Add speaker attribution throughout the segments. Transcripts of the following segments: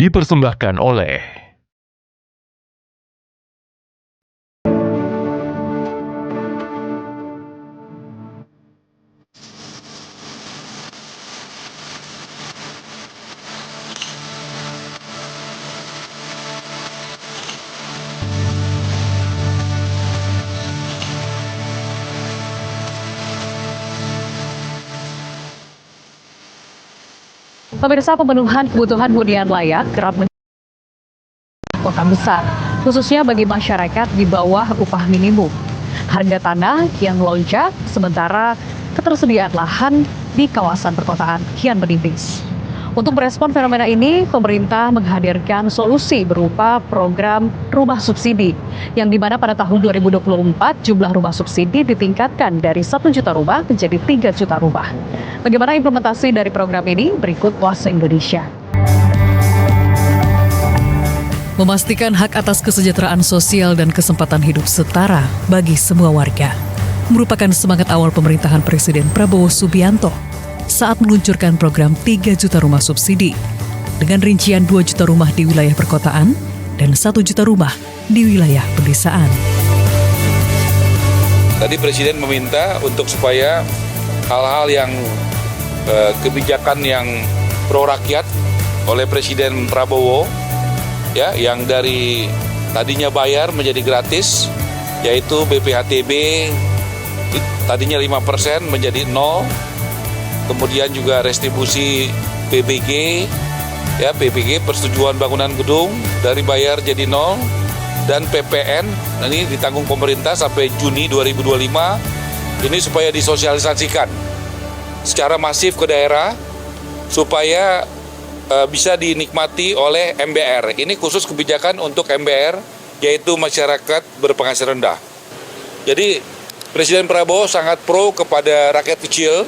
Speaker 1: dipersembahkan oleh
Speaker 2: Pemirsa, pemenuhan kebutuhan hunian layak kerap menjadi kota besar, khususnya bagi masyarakat di bawah upah minimum. Harga tanah kian melonjak, sementara ketersediaan lahan di kawasan perkotaan kian menipis. Untuk merespon fenomena ini, pemerintah menghadirkan solusi berupa program rumah subsidi, yang dimana pada tahun 2024 jumlah rumah subsidi ditingkatkan dari 1 juta rumah menjadi 3 juta rumah. Bagaimana implementasi dari program ini? Berikut Puasa Indonesia.
Speaker 3: Memastikan hak atas kesejahteraan sosial dan kesempatan hidup setara bagi semua warga merupakan semangat awal pemerintahan Presiden Prabowo Subianto saat meluncurkan program 3 juta rumah subsidi dengan rincian 2 juta rumah di wilayah perkotaan dan 1 juta rumah di wilayah pedesaan.
Speaker 4: Tadi Presiden meminta untuk supaya hal-hal yang kebijakan yang pro rakyat oleh Presiden Prabowo, ya, yang dari tadinya bayar menjadi gratis, yaitu BPHTB tadinya 5% menjadi 0, kemudian juga restribusi PBG, ya, PBG persetujuan bangunan gedung dari bayar jadi 0, dan PPN ini ditanggung pemerintah sampai Juni 2025, ini supaya disosialisasikan secara masif ke daerah supaya bisa dinikmati oleh MBR. Ini khusus kebijakan untuk MBR, yaitu masyarakat berpenghasilan rendah. Jadi Presiden Prabowo sangat pro kepada rakyat kecil,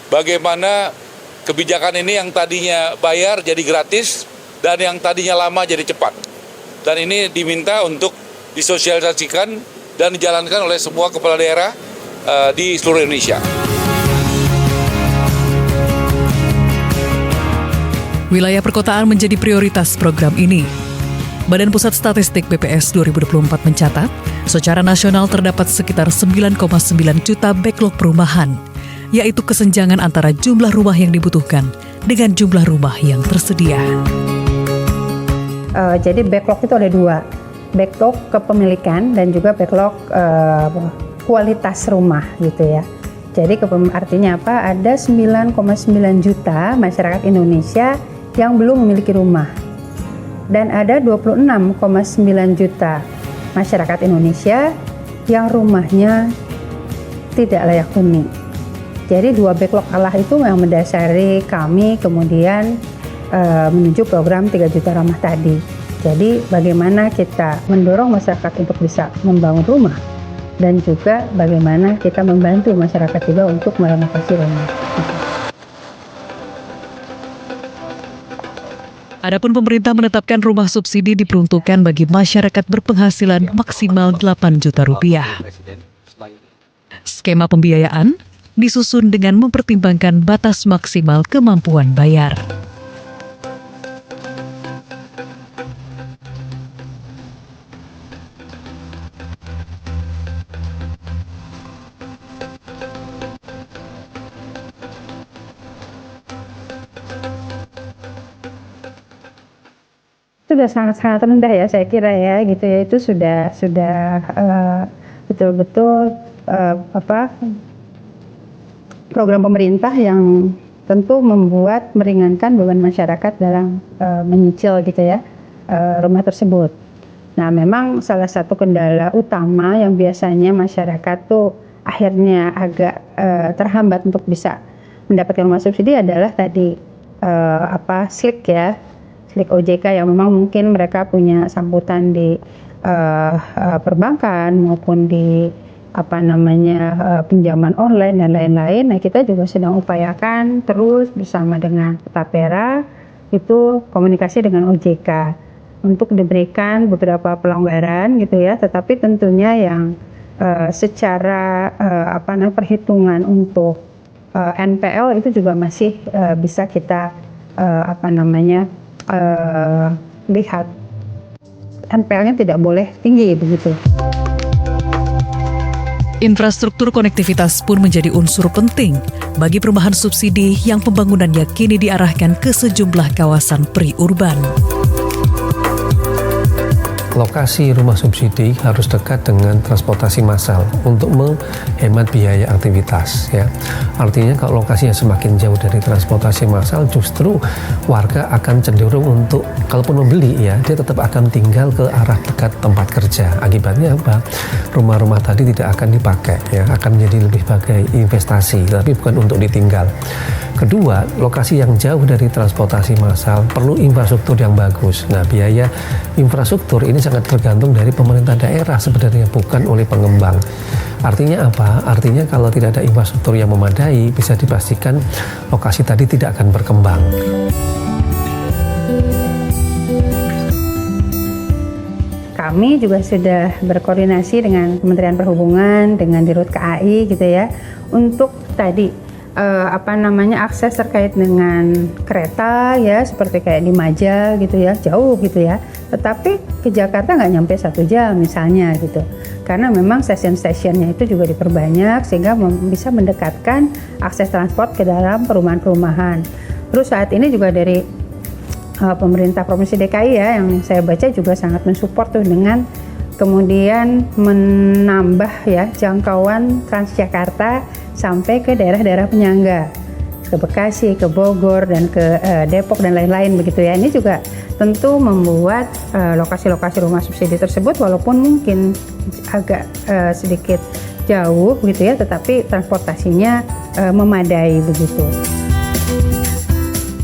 Speaker 4: bagaimana kebijakan ini yang tadinya bayar jadi gratis dan yang tadinya lama jadi cepat. Dan ini diminta untuk disosialisasikan dan dijalankan oleh semua kepala daerah di seluruh Indonesia.
Speaker 3: Wilayah perkotaan menjadi prioritas program ini. Badan Pusat Statistik BPS 2024 mencatat, secara nasional terdapat sekitar 9,9 juta backlog perumahan, yaitu kesenjangan antara jumlah rumah yang dibutuhkan dengan jumlah rumah yang tersedia.
Speaker 5: Jadi backlog itu ada dua, backlog kepemilikan dan juga backlog kualitas rumah gitu ya. Jadi artinya apa? Ada 9,9 juta masyarakat Indonesia yang belum memiliki rumah. Dan ada 26,9 juta masyarakat Indonesia yang rumahnya tidak layak huni. Jadi dua backlog Allah itu yang mendasari kami kemudian menuju program 3 juta rumah tadi. Jadi bagaimana kita mendorong masyarakat untuk bisa membangun rumah dan juga bagaimana kita membantu masyarakat juga untuk merenovasi rumah.
Speaker 3: Adapun pemerintah menetapkan rumah subsidi diperuntukkan bagi masyarakat berpenghasilan maksimal 8 juta rupiah. Skema pembiayaan disusun dengan mempertimbangkan batas maksimal kemampuan bayar.
Speaker 5: Itu sudah sangat-sangat rendah ya saya kira ya gitu ya, itu sudah betul-betul program pemerintah yang tentu membuat meringankan beban masyarakat dalam menyicil gitu ya rumah tersebut. Nah memang salah satu kendala utama yang biasanya masyarakat tuh akhirnya agak terhambat untuk bisa mendapatkan rumah subsidi adalah tadi SLIK ya, SLIK OJK yang memang mungkin mereka punya sambutan di perbankan maupun di pinjaman online dan lain-lain. Nah kita juga sedang upayakan terus bersama dengan Tapera itu komunikasi dengan OJK untuk diberikan beberapa pelonggaran gitu ya, tetapi tentunya yang secara perhitungan untuk NPL itu juga masih bisa kita lihat NPL-nya tidak boleh tinggi begitu.
Speaker 3: Infrastruktur konektivitas pun menjadi unsur penting bagi perumahan subsidi yang pembangunannya kini diarahkan ke sejumlah kawasan pri-urban.
Speaker 1: Lokasi rumah subsidi harus dekat dengan transportasi massal untuk menghemat biaya aktivitas. Ya. Artinya kalau lokasinya semakin jauh dari transportasi massal, justru warga akan cenderung untuk, kalaupun membeli ya, dia tetap akan tinggal ke arah dekat tempat kerja. Akibatnya apa? Rumah-rumah tadi tidak akan dipakai, ya, akan menjadi lebih sebagai investasi, tapi bukan untuk ditinggal. Kedua, lokasi yang jauh dari transportasi massal perlu infrastruktur yang bagus. Nah, biaya infrastruktur ini sangat tergantung dari pemerintah daerah sebenarnya, bukan oleh pengembang. Artinya apa? Artinya kalau tidak ada infrastruktur yang memadai, bisa dipastikan lokasi tadi tidak akan berkembang.
Speaker 5: Kami juga sudah berkoordinasi dengan Kementerian Perhubungan, dengan Dirut KAI gitu ya, untuk tadi akses terkait dengan kereta ya, seperti kayak di Maja gitu ya, jauh gitu ya, tetapi ke Jakarta nggak nyampe 1 jam misalnya gitu, karena memang stasiun-stasiunnya itu juga diperbanyak sehingga bisa mendekatkan akses transport ke dalam perumahan-perumahan. Terus saat ini juga dari pemerintah Provinsi DKI ya, yang saya baca juga sangat mensupport tuh dengan kemudian menambah ya jangkauan Transjakarta sampai ke daerah-daerah penyangga, ke Bekasi, ke Bogor, dan ke Depok dan lain-lain begitu ya. Ini juga tentu membuat lokasi-lokasi rumah subsidi tersebut walaupun mungkin agak sedikit jauh begitu ya, tetapi transportasinya memadai begitu.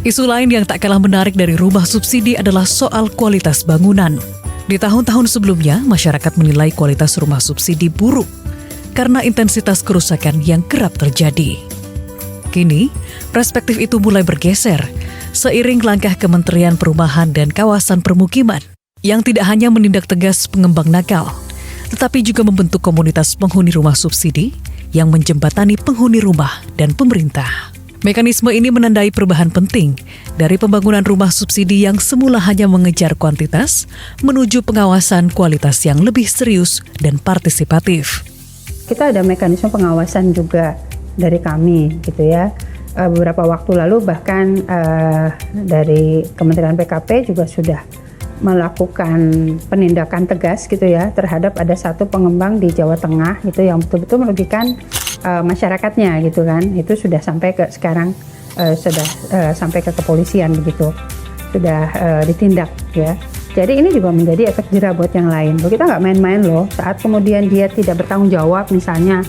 Speaker 3: Isu lain yang tak kalah menarik dari rumah subsidi adalah soal kualitas bangunan. Di tahun-tahun sebelumnya, masyarakat menilai kualitas rumah subsidi buruk karena intensitas kerusakan yang kerap terjadi. Kini, perspektif itu mulai bergeser seiring langkah Kementerian Perumahan dan Kawasan Permukiman yang tidak hanya menindak tegas pengembang nakal, tetapi juga membentuk komunitas penghuni rumah subsidi yang menjembatani penghuni rumah dan pemerintah. Mekanisme ini menandai perubahan penting dari pembangunan rumah subsidi yang semula hanya mengejar kuantitas menuju pengawasan kualitas yang lebih serius dan partisipatif.
Speaker 5: Kita ada mekanisme pengawasan juga dari kami gitu ya. Beberapa waktu lalu bahkan dari Kementerian PKP juga sudah melakukan penindakan tegas gitu ya terhadap ada satu pengembang di Jawa Tengah gitu yang betul-betul merugikan masyarakatnya gitu kan. Itu sudah sampai ke sekarang sudah sampai ke kepolisian begitu, sudah ditindak ya. Jadi ini juga menjadi efek jera buat yang lain. Kita nggak main-main loh saat kemudian dia tidak bertanggung jawab, misalnya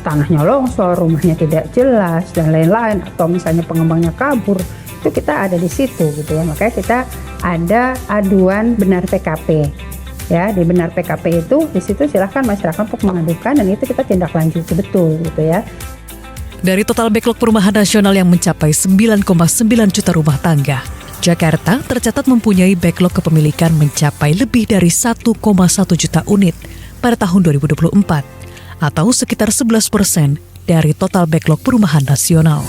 Speaker 5: tanahnya longsor, rumahnya tidak jelas dan lain-lain, atau misalnya pengembangnya kabur, itu kita ada di situ gitu ya. Makanya kita ada aduan benar PKP. Ya, di benar PKP itu di situ silahkan masyarakat untuk mengadukan dan itu kita tindak lanjuti betul gitu ya.
Speaker 3: Dari total backlog perumahan nasional yang mencapai 9,9 juta rumah tangga, Jakarta tercatat mempunyai backlog kepemilikan mencapai lebih dari 1,1 juta unit pada tahun 2024, atau sekitar 11% dari total backlog perumahan nasional.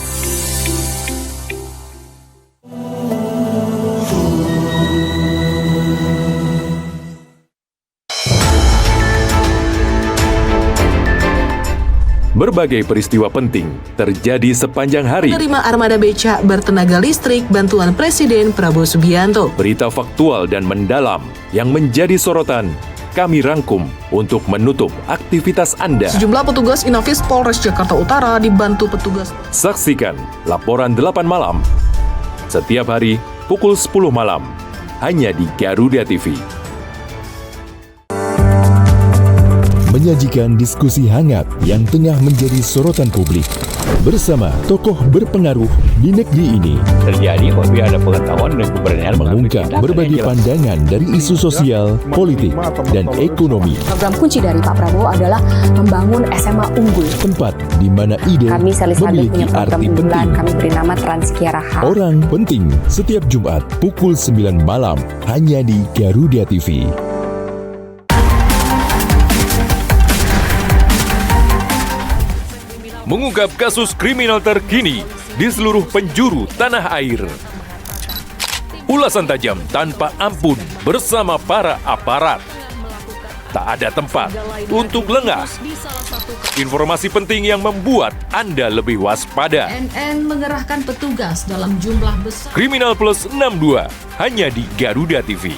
Speaker 6: Berbagai peristiwa penting terjadi sepanjang hari.
Speaker 7: Menerima armada becak bertenaga listrik bantuan Presiden Prabowo Subianto.
Speaker 6: Berita faktual dan mendalam yang menjadi sorotan kami rangkum untuk menutup aktivitas Anda.
Speaker 7: Sejumlah petugas Inafis Polres Jakarta Utara dibantu petugas.
Speaker 6: Saksikan laporan 8 malam setiap hari pukul 10 malam hanya di Garuda TV.
Speaker 8: Menyajikan diskusi hangat yang tengah menjadi sorotan publik bersama tokoh berpengaruh di negeri ini.
Speaker 9: Terjadi apabila ada pengetahuan dan keberanian
Speaker 8: mengungkap berbagai pandangan dari isu sosial, politik, dan ekonomi.
Speaker 10: Program kunci dari Pak Prabowo adalah membangun SMA unggul.
Speaker 8: Tempat di mana ide memiliki arti penting.
Speaker 10: Kami beri nama Transkiara H.
Speaker 8: Orang penting setiap Jumat pukul 9 malam hanya di Garuda TV.
Speaker 6: Mengungkap kasus kriminal terkini di seluruh penjuru tanah air. Ulasan tajam tanpa ampun bersama para aparat. Tak ada tempat untuk lengah. Informasi penting yang membuat Anda lebih waspada.
Speaker 7: NN mengerahkan petugas dalam jumlah besar.
Speaker 6: Kriminal Plus 62 hanya di Garuda TV.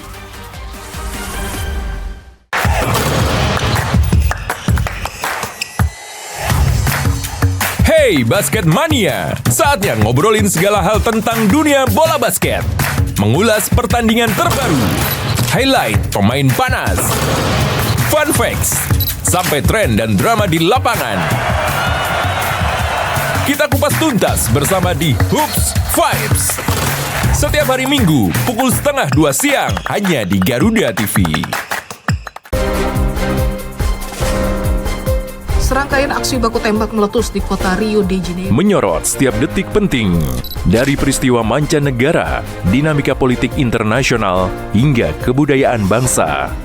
Speaker 6: Hey Basket Mania, saatnya ngobrolin segala hal tentang dunia bola basket. Mengulas pertandingan terbaru, highlight pemain panas, fun facts, sampai tren dan drama di lapangan. Kita kupas tuntas bersama di Hoops Vibes. Setiap hari Minggu, pukul 1:30 siang, hanya di Garuda TV.
Speaker 7: Serangkaian aksi baku tembak meletus di kota Rio de Janeiro.
Speaker 6: Menyorot setiap detik penting, dari peristiwa mancanegara, dinamika politik internasional, hingga kebudayaan bangsa.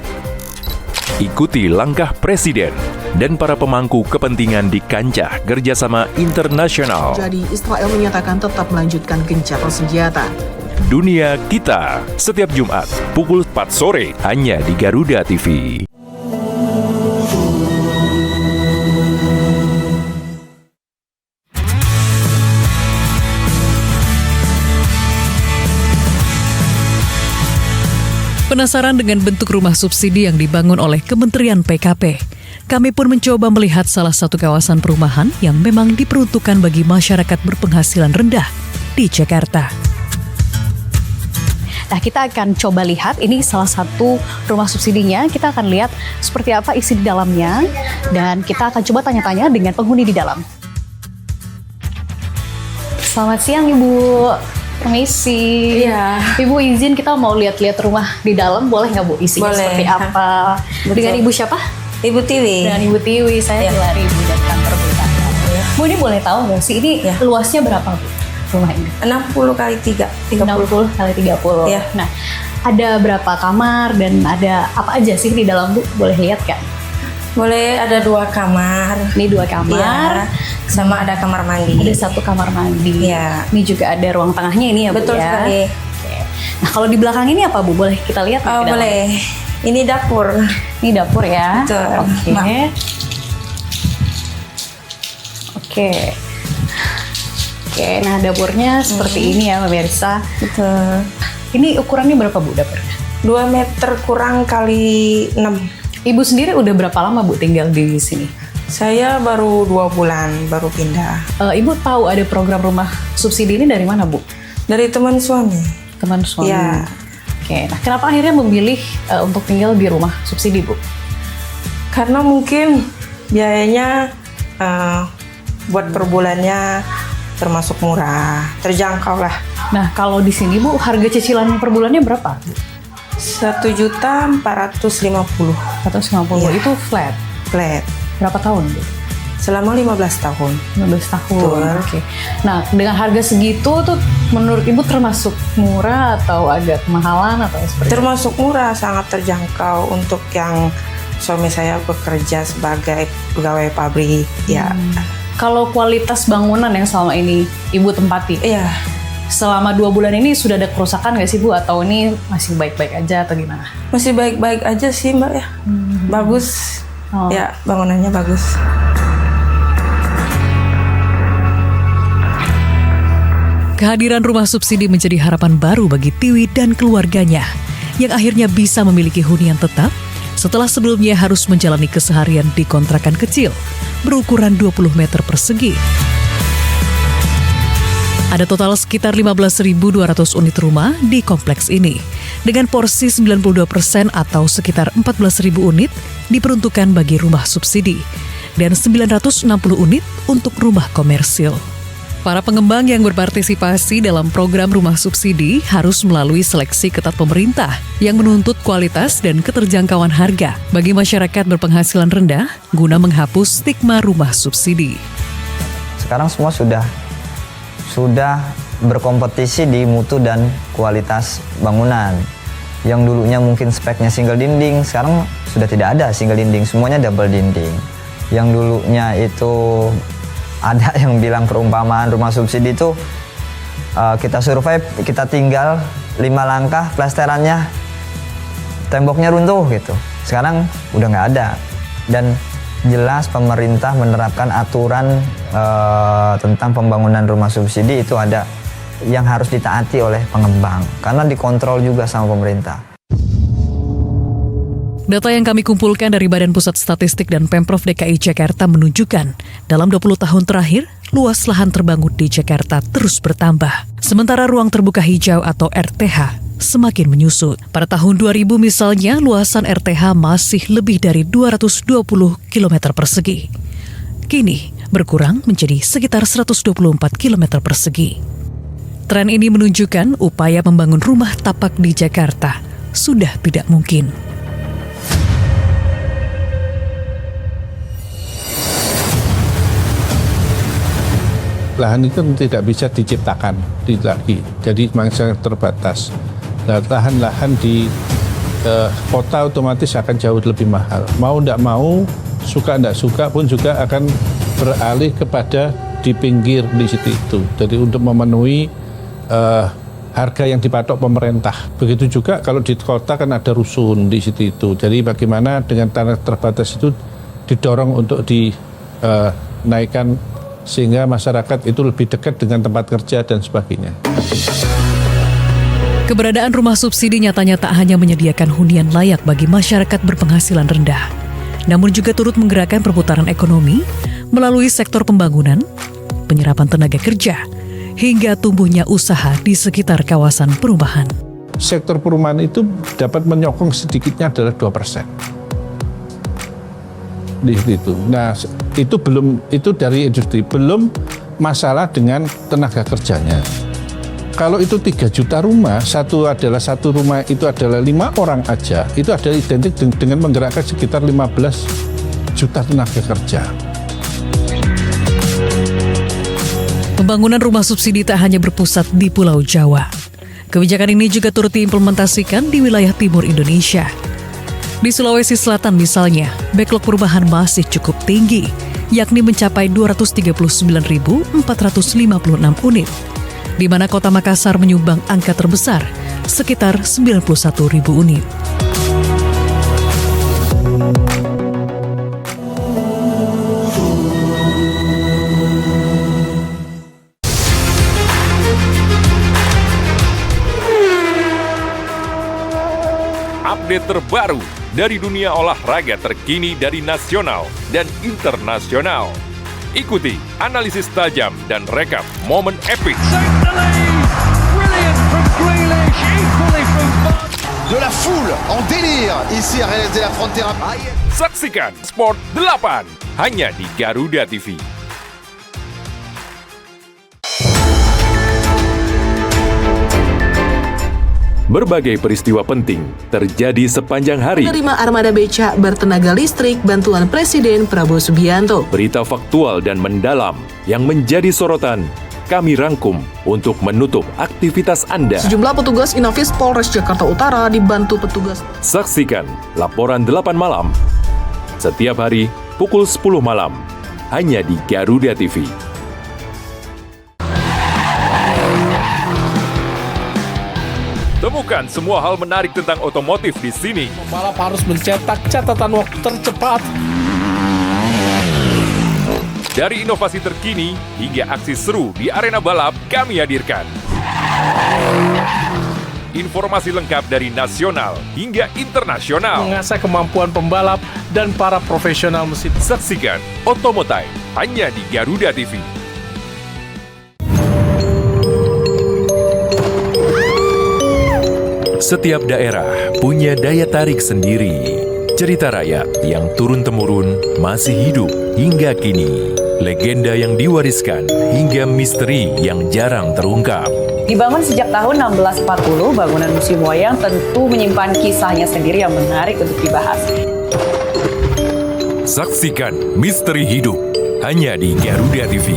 Speaker 6: Ikuti langkah Presiden dan para pemangku kepentingan di kancah kerjasama internasional.
Speaker 7: Jadi Israel menyatakan tetap melanjutkan gencatan senjata.
Speaker 6: Dunia Kita, setiap Jumat, pukul 4 sore, hanya di Garuda TV.
Speaker 3: Penasaran dengan bentuk rumah subsidi yang dibangun oleh Kementerian PKP? Kami pun mencoba melihat salah satu kawasan perumahan yang memang diperuntukkan bagi masyarakat berpenghasilan rendah di Jakarta.
Speaker 2: Nah, kita akan coba lihat, ini salah satu rumah subsidinya. Kita akan lihat seperti apa isi di dalamnya. Dan kita akan coba tanya-tanya dengan penghuni di dalam. Selamat siang, Ibu. Permisi.
Speaker 10: Iya.
Speaker 2: Ibu izin kita mau lihat-lihat rumah di dalam, boleh nggak Bu? Isinya
Speaker 10: Boleh.
Speaker 2: seperti apa?
Speaker 10: Betul.
Speaker 2: Dengan Ibu siapa?
Speaker 10: Ibu Tiwi.
Speaker 2: Dengan Ibu Tiwi, saya Tiwari, Ibu dari kantor berita. Bu, ini boleh tahu nggak sih, ini luasnya berapa Bu rumah ini?
Speaker 10: 60 kali 3,
Speaker 2: 60 kali 30.
Speaker 10: Iya.
Speaker 2: Nah, ada berapa kamar dan ada apa aja sih di dalam Bu? Boleh lihat kan?
Speaker 10: Boleh, ada 2 kamar.
Speaker 2: Ini 2 kamar.
Speaker 10: Iya. Sama ada kamar mandi.
Speaker 2: Ada 1 kamar mandi.
Speaker 10: Iya.
Speaker 2: Ini juga ada ruang tengahnya ini ya Bu.
Speaker 10: Betul
Speaker 2: ya?
Speaker 10: sekali.
Speaker 2: Oke. Nah, kalau di belakang ini apa Bu? Boleh kita lihat?
Speaker 10: Oh, boleh. Ini dapur.
Speaker 2: Ini dapur ya.
Speaker 10: Betul.
Speaker 2: Oke.
Speaker 10: Nah.
Speaker 2: Oke. Oke, nah dapurnya seperti ini ya pemirsa.
Speaker 10: Betul.
Speaker 2: Ini ukurannya berapa Bu dapurnya?
Speaker 10: 2 meter kurang kali 6.
Speaker 2: Ibu sendiri udah berapa lama Bu tinggal di sini?
Speaker 10: Saya baru 2 bulan baru pindah.
Speaker 2: Ibu tahu ada program rumah subsidi ini dari mana Bu?
Speaker 10: Dari teman suami.
Speaker 2: Teman suami.
Speaker 10: Ya.
Speaker 2: Oke, nah kenapa akhirnya memilih untuk tinggal di rumah subsidi Bu?
Speaker 10: Karena mungkin biayanya buat per bulannya termasuk murah, terjangkau lah.
Speaker 2: Nah kalau di sini Bu harga cicilan per bulannya berapa?
Speaker 10: 1.450.000.
Speaker 2: 150.
Speaker 10: Iya.
Speaker 2: Itu flat.
Speaker 10: Flat.
Speaker 2: Berapa tahun Bu?
Speaker 10: Selama 15 tahun.
Speaker 2: 15 tahun.
Speaker 10: Betul.
Speaker 2: Oke. Nah, dengan harga segitu tuh menurut Ibu termasuk murah atau agak kemahalan atau seperti itu?
Speaker 10: Termasuk murah, sangat terjangkau untuk yang suami saya bekerja sebagai pegawai pabrik. Ya.
Speaker 2: Kalau kualitas bangunan yang selama ini Ibu tempati,
Speaker 10: Iya.
Speaker 2: selama 2 bulan ini sudah ada kerusakan nggak sih Bu? Atau ini masih baik-baik aja atau gimana?
Speaker 10: Masih baik-baik aja sih Mbak ya. Bagus.
Speaker 2: Oh.
Speaker 10: Ya, bangunannya bagus.
Speaker 3: Kehadiran rumah subsidi menjadi harapan baru bagi Tiwi dan keluarganya yang akhirnya bisa memiliki hunian tetap setelah sebelumnya harus menjalani keseharian di kontrakan kecil berukuran 20 meter persegi. Ada total sekitar 15.200 unit rumah di kompleks ini, dengan porsi 92% atau sekitar 14.000 unit diperuntukkan bagi rumah subsidi, dan 960 unit untuk rumah komersil. Para pengembang yang berpartisipasi dalam program rumah subsidi harus melalui seleksi ketat pemerintah yang menuntut kualitas dan keterjangkauan harga bagi masyarakat berpenghasilan rendah guna menghapus stigma rumah subsidi.
Speaker 11: Sekarang semua sudah berkompetisi di mutu dan kualitas bangunan. Yang dulunya mungkin speknya single dinding, sekarang sudah tidak ada single dinding, semuanya double dinding. Yang dulunya itu ada yang bilang perumpamaan rumah subsidi itu kita survive, kita tinggal 5 langkah plesterannya temboknya runtuh gitu. Sekarang udah nggak ada, dan jelas pemerintah menerapkan aturan tentang pembangunan rumah subsidi itu ada yang harus ditaati oleh pengembang karena dikontrol juga sama pemerintah.
Speaker 3: Data yang kami kumpulkan dari Badan Pusat Statistik dan Pemprov DKI Jakarta menunjukkan dalam 20 tahun terakhir, luas lahan terbangun di Jakarta terus bertambah. Sementara ruang terbuka hijau atau RTH semakin menyusut. Pada tahun 2000 misalnya, luasan RTH masih lebih dari 220 km persegi. Kini berkurang menjadi sekitar 124 km persegi. Tren ini menunjukkan upaya membangun rumah tapak di Jakarta sudah tidak mungkin.
Speaker 12: Lahan itu tidak bisa diciptakan lagi, jadi sangat terbatas. Lahan-lahan di kota otomatis akan jauh lebih mahal. Mau tidak mau, suka tidak suka pun juga akan beralih kepada di pinggir di situ itu. Jadi untuk memenuhi harga yang dipatok pemerintah. Begitu juga kalau di kota kan ada rusun di situ itu. Jadi bagaimana dengan tanah terbatas itu didorong untuk dinaikkan sehingga masyarakat itu lebih dekat dengan tempat kerja dan sebagainya.
Speaker 3: Keberadaan rumah subsidi nyatanya tak hanya menyediakan hunian layak bagi masyarakat berpenghasilan rendah, namun juga turut menggerakkan perputaran ekonomi melalui sektor pembangunan, penyerapan tenaga kerja, hingga tumbuhnya usaha di sekitar kawasan perumahan.
Speaker 12: Sektor perumahan itu dapat menyokong sedikitnya adalah 2%. Di situ. Nah, itu dari industri, belum masalah dengan tenaga kerjanya. Kalau itu 3 juta rumah, satu rumah itu adalah 5 orang aja, itu adalah identik dengan menggerakkan sekitar 15 juta tenaga kerja.
Speaker 3: Pembangunan rumah subsidi tak hanya berpusat di Pulau Jawa. Kebijakan ini juga turut diimplementasikan di wilayah timur Indonesia. Di Sulawesi Selatan misalnya, backlog perubahan masih cukup tinggi, yakni mencapai 239.456 unit, di mana Kota Makassar menyumbang angka terbesar, sekitar 91.000 unit.
Speaker 6: Update terbaru dari dunia olahraga terkini dari nasional dan internasional. Ikuti analisis tajam dan rekap momen epik.
Speaker 13: De la foule en délire ici à réaliser la frontière.
Speaker 6: Saksikan Sport 8 hanya di Garuda TV. Berbagai peristiwa penting terjadi sepanjang hari.
Speaker 7: Menerima armada becak bertenaga listrik bantuan Presiden Prabowo Subianto.
Speaker 6: Berita faktual dan mendalam yang menjadi sorotan kami rangkum untuk menutup aktivitas Anda.
Speaker 7: Sejumlah petugas Inafis Polres Jakarta Utara dibantu petugas.
Speaker 6: Saksikan laporan 8 malam setiap hari pukul 10 malam hanya di Garuda TV. Temukan semua hal menarik tentang otomotif di sini.
Speaker 14: Pembalap harus mencetak catatan waktu tercepat.
Speaker 6: Dari inovasi terkini hingga aksi seru di arena balap kami hadirkan. Informasi lengkap dari nasional hingga internasional.
Speaker 14: Mengasah kemampuan pembalap dan para profesional mesin.
Speaker 6: Saksikan Otomotive hanya di Garuda TV. Setiap daerah punya daya tarik sendiri. Cerita rakyat yang turun-temurun masih hidup hingga kini. Legenda yang diwariskan hingga misteri yang jarang terungkap.
Speaker 15: Dibangun sejak tahun 1640, bangunan Museum Wayang tentu menyimpan kisahnya sendiri yang menarik untuk dibahas.
Speaker 6: Saksikan Misteri Hidup hanya di Garuda TV.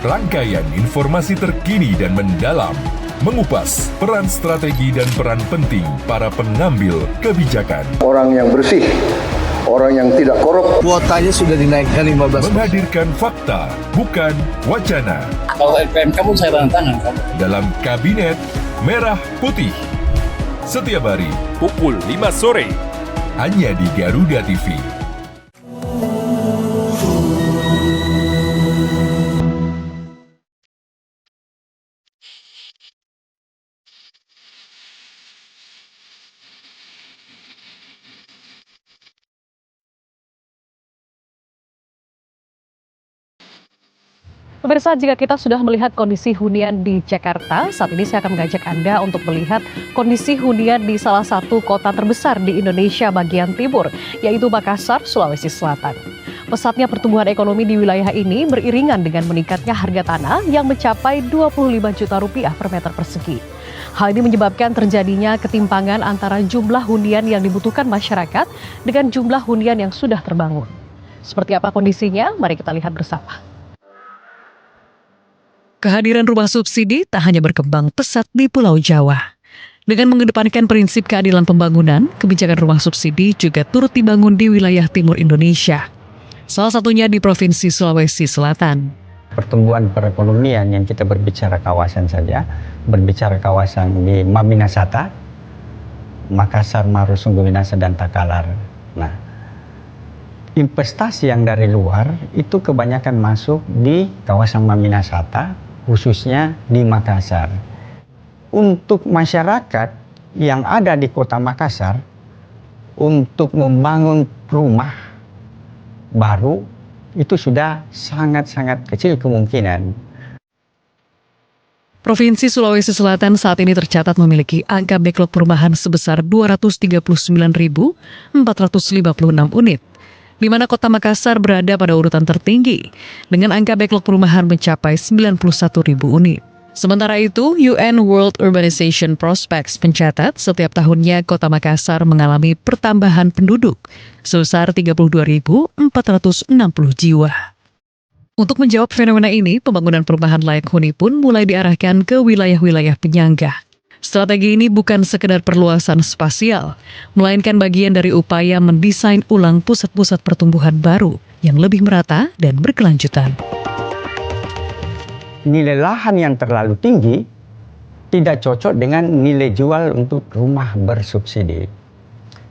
Speaker 6: Rangkaian informasi terkini dan mendalam, mengupas peran strategi dan peran penting para pengambil kebijakan.
Speaker 16: Orang yang bersih, orang yang tidak korup.
Speaker 17: Kuotanya sudah dinaikkan 15%.
Speaker 6: Menghadirkan fakta, bukan wacana.
Speaker 9: Kalau RPM kamu saya tanda tangan kamu.
Speaker 6: Dalam Kabinet Merah Putih. Setiap hari pukul 5 sore. Hanya di Garuda TV.
Speaker 2: Pemirsa, jika kita sudah melihat kondisi hunian di Jakarta, saat ini saya akan mengajak Anda untuk melihat kondisi hunian di salah satu kota terbesar di Indonesia bagian timur, yaitu Makassar, Sulawesi Selatan. Pesatnya pertumbuhan ekonomi di wilayah ini beriringan dengan meningkatnya harga tanah yang mencapai 25 juta rupiah per meter persegi. Hal ini menyebabkan terjadinya ketimpangan antara jumlah hunian yang dibutuhkan masyarakat dengan jumlah hunian yang sudah terbangun. Seperti apa kondisinya? Mari kita lihat bersama.
Speaker 3: Kehadiran rumah subsidi tak hanya berkembang pesat di Pulau Jawa. Dengan mengedepankan prinsip keadilan pembangunan, kebijakan rumah subsidi juga turut dibangun di wilayah timur Indonesia. Salah satunya di Provinsi Sulawesi Selatan.
Speaker 18: Pertumbuhan perekonomian yang kita berbicara kawasan saja, berbicara kawasan di Maminasata, Makassar, Maros, Sungguh Minasa, dan Takalar. Nah, investasi yang dari luar itu kebanyakan masuk di kawasan Maminasata, khususnya di Makassar. Untuk masyarakat yang ada di kota Makassar, untuk membangun rumah baru, itu sudah sangat-sangat kecil kemungkinan.
Speaker 3: Provinsi Sulawesi Selatan saat ini tercatat memiliki angka backlog perumahan sebesar 239.456 unit, di mana kota Makassar berada pada urutan tertinggi dengan angka backlog perumahan mencapai 91.000 unit. Sementara itu, UN World Urbanization Prospects mencatat setiap tahunnya kota Makassar mengalami pertambahan penduduk sebesar 32.460 jiwa. Untuk menjawab fenomena ini, pembangunan perumahan layak huni pun mulai diarahkan ke wilayah-wilayah penyangga. Strategi ini bukan sekedar perluasan spasial, melainkan bagian dari upaya mendesain ulang pusat-pusat pertumbuhan baru yang lebih merata dan berkelanjutan.
Speaker 18: Nilai lahan yang terlalu tinggi tidak cocok dengan nilai jual untuk rumah bersubsidi.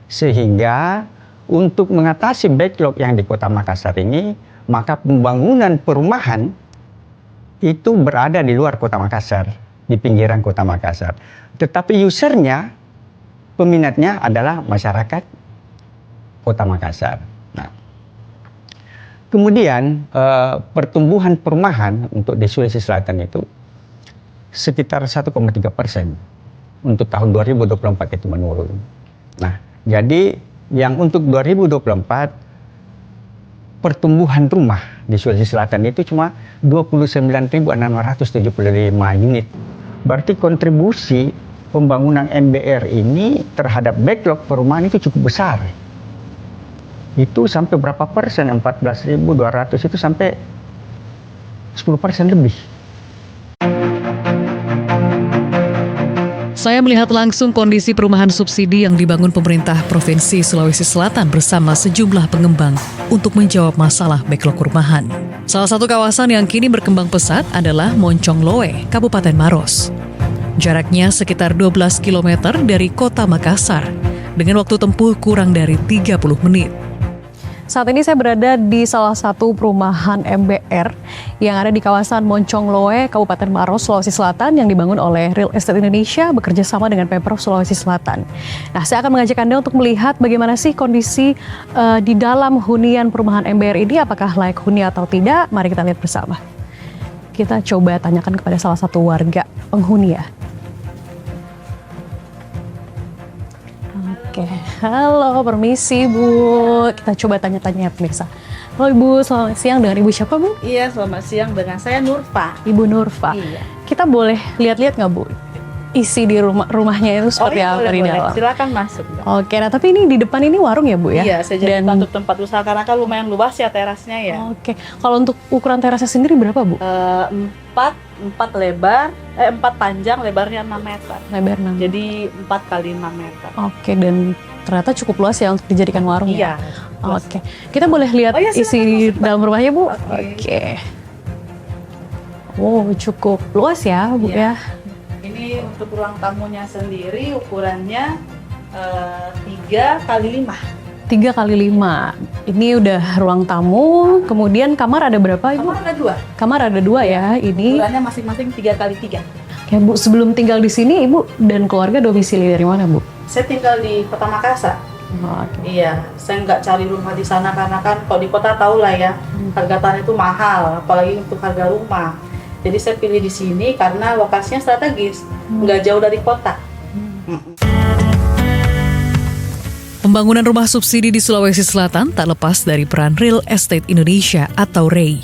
Speaker 18: Sehingga untuk mengatasi backlog yang di Kota Makassar ini, maka pembangunan perumahan itu berada di luar Kota Makassar, di pinggiran Kota Makassar. Tetapi usernya, peminatnya adalah masyarakat Kota Makassar. Nah, kemudian pertumbuhan perumahan untuk di Sulawesi Selatan itu sekitar 1,3% untuk tahun 2024 itu menurun. Nah, jadi yang untuk 2024 pertumbuhan rumah di Sulawesi Selatan itu cuma 29.675 unit. Berarti kontribusi pembangunan MBR ini terhadap backlog perumahan itu cukup besar. Itu sampai berapa persen? 14.200 itu sampai 10% lebih.
Speaker 3: Saya melihat langsung kondisi perumahan subsidi yang dibangun pemerintah Provinsi Sulawesi Selatan bersama sejumlah pengembang untuk menjawab masalah backlog perumahan. Salah satu kawasan yang kini berkembang pesat adalah Moncong Loe, Kabupaten Maros. Jaraknya sekitar 12 km dari kota Makassar, dengan waktu tempuh kurang dari 30 menit.
Speaker 2: Saat ini saya berada di salah satu perumahan MBR yang ada di kawasan Moncong Loe, Kabupaten Maros, Sulawesi Selatan yang dibangun oleh Real Estate Indonesia bekerja sama dengan Pemprov Sulawesi Selatan. Nah, saya akan mengajak Anda untuk melihat bagaimana sih kondisi di dalam hunian perumahan MBR ini, apakah layak huni atau tidak. Mari kita lihat bersama. Kita coba tanyakan kepada salah satu warga penghuni ya. Oke, halo, permisi Bu. Kita coba tanya-tanya pemirsa. Halo Ibu, selamat siang. Dengan Ibu siapa Bu?
Speaker 19: Iya, selamat siang. Dengan saya Nurfa.
Speaker 2: Ibu Nurfa.
Speaker 19: Iya.
Speaker 2: Kita boleh lihat-lihat nggak Bu? Isi di rumahnya itu seperti apa di dalam?
Speaker 19: Silakan masuk.
Speaker 2: Oke, nah tapi ini di depan ini warung ya Bu ya?
Speaker 19: Iya, saya jadi untuk tempat usaha karena kan lumayan luas ya terasnya ya.
Speaker 2: Oke, kalau untuk ukuran terasnya sendiri berapa Bu?
Speaker 19: 4 lebar, 4 panjang, lebarnya 6 meter.
Speaker 2: Lebar 6.
Speaker 19: Jadi 4 kali 6 meter.
Speaker 2: Oke, dan ternyata cukup luas ya untuk dijadikan warung
Speaker 19: iya.
Speaker 2: Ya? Oke. Kita boleh lihat isi dalam rumahnya, Bu? Oke. Wow, cukup luas ya, Bu ya.
Speaker 19: Ini untuk ruang tamunya sendiri ukurannya 3x5.
Speaker 2: 3x5. Ini udah ruang tamu, kemudian kamar ada berapa, Ibu?
Speaker 19: Kamar ada 2.
Speaker 2: Kamar ada 2 ya, ini.
Speaker 19: Ukurannya masing-masing 3x3.
Speaker 2: Ya Bu, sebelum tinggal di sini, Ibu dan keluarga domisili dari mana, Bu?
Speaker 19: Saya tinggal di Kota Makassar. Iya, saya nggak cari rumah di sana karena kan kalau di kota tahu lah ya, harga tanah itu mahal, apalagi untuk harga rumah. Jadi saya pilih di sini karena lokasinya strategis, nggak jauh dari kota.
Speaker 3: Pembangunan rumah subsidi di Sulawesi Selatan tak lepas dari peran Real Estate Indonesia atau REI.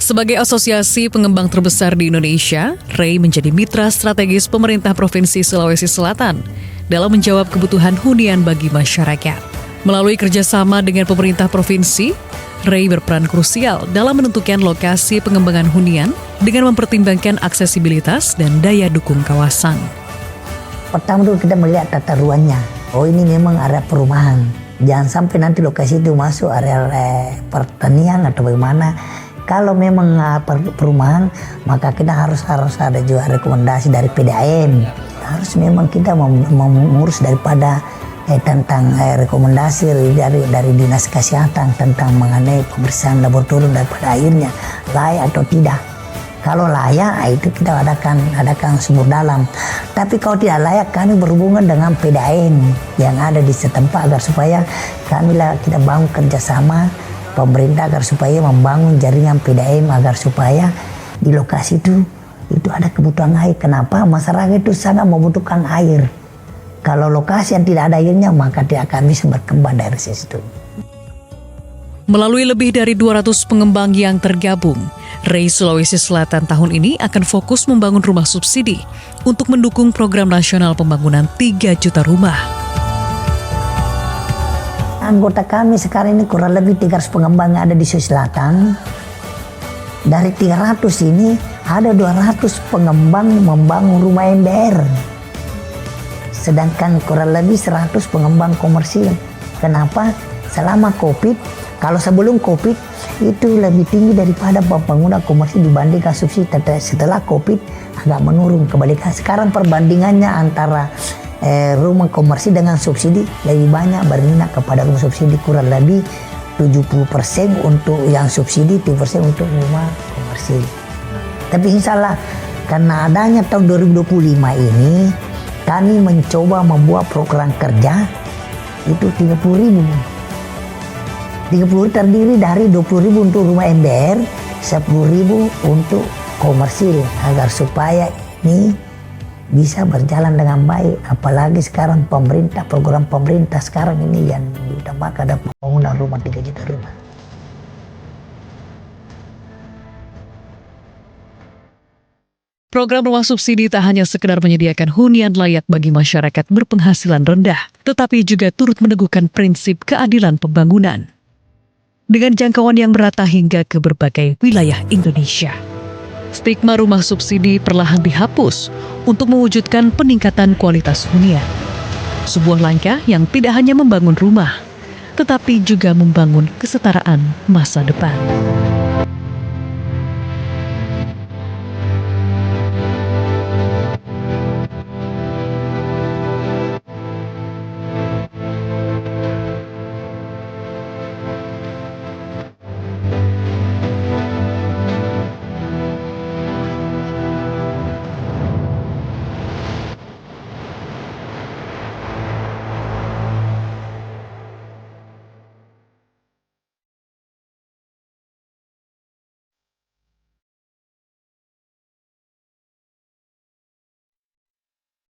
Speaker 3: Sebagai asosiasi pengembang terbesar di Indonesia, REI menjadi mitra strategis pemerintah Provinsi Sulawesi Selatan dalam menjawab kebutuhan hunian bagi masyarakat. Melalui kerjasama dengan pemerintah provinsi, REI berperan krusial dalam menentukan lokasi pengembangan hunian dengan mempertimbangkan aksesibilitas dan daya dukung kawasan.
Speaker 16: Pertama dulu kita melihat tata ruangnya. Oh, ini memang area perumahan. Jangan sampai nanti lokasi itu masuk area pertanian atau bagaimana. Kalau memang perumahan, maka kita harus ada juga rekomendasi dari PDAM. Harus memang kita mengurus daripada tentang rekomendasi dari Dinas Kesehatan tentang mengenai pembersihan laboratorium daripada airnya layak atau tidak. Kalau layak, itu kita adakan sumur dalam. Tapi kalau tidak layak, kami berhubungan dengan PDAM yang ada di setempat agar supaya kita bangun kerjasama pemerintah agar supaya membangun jaringan PDAM agar supaya di lokasi itu ada kebutuhan air. Kenapa? Masyarakat itu sangat membutuhkan air. Kalau lokasi yang tidak ada airnya, maka tidak akan bisa berkembang dari situ.
Speaker 3: Melalui lebih dari 200 pengembang yang tergabung, REI Sulawesi Selatan tahun ini akan fokus membangun rumah subsidi untuk mendukung program nasional pembangunan 3 juta rumah.
Speaker 16: Anggota kami sekarang ini kurang lebih 300 pengembang yang ada di Sulawesi Selatan. Dari 300 ini ada 200 pengembang membangun rumah MBR. Sedangkan kurang lebih 100 pengembang komersil. Kenapa? Selama COVID, kalau sebelum COVID itu lebih tinggi daripada pembangunan komersil dibandingkan subsidi. Setelah COVID agak menurun kebalikan. Sekarang perbandingannya antara rumah komersil dengan subsidi lebih banyak berminat kepada rumah subsidi, kurang lebih 70% untuk yang subsidi, 30% untuk rumah komersil. Tapi insya Allah karena adanya tahun 2025 ini kami mencoba membuat program kerja itu 30.000. 30.000 terdiri dari 20.000 untuk rumah MBR, 10.000 untuk komersil agar supaya ini bisa berjalan dengan baik. Apalagi sekarang program pemerintah sekarang ini yang diutamakan ada pembangunan rumah 3 juta rumah.
Speaker 3: Program rumah subsidi tak hanya sekedar menyediakan hunian layak bagi masyarakat berpenghasilan rendah, tetapi juga turut meneguhkan prinsip keadilan pembangunan. Dengan jangkauan yang merata hingga ke berbagai wilayah Indonesia. Stigma rumah subsidi perlahan dihapus untuk mewujudkan peningkatan kualitas hunian. Sebuah langkah yang tidak hanya membangun rumah, tetapi juga membangun kesetaraan masa depan.